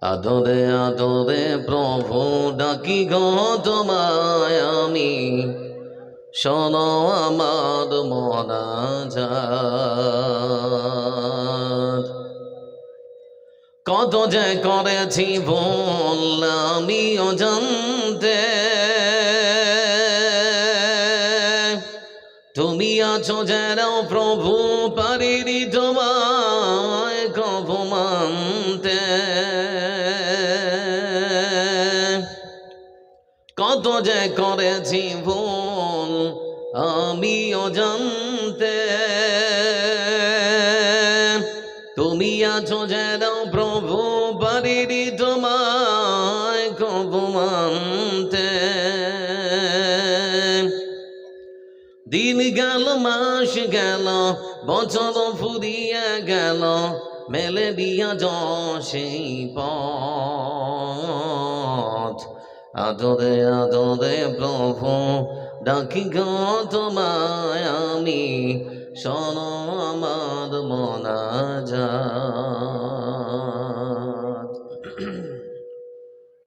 আদরে আদরে প্রভু ডাকি গো তোমায় আমি, শোনো আমার মোনাজাত। কত যে করেছি ভুল আমি অজান্তে, তুমি আছো যেন প্রভু, পারিনি তোমায় কভু মানতে। কত যে করেছি ভুল আমি অজান্তে, তুমি আছো যেন প্রভু, পারিনি তোমায় কভু মানতে। দিন গেল মাস গেল বছর ফুরিয়ে গেল, মেলে দিয়া সেই পথ। আদরে আদরে প্রভু ডাকি গো তোমায় আমি, শোনো আমার মোনাজাত।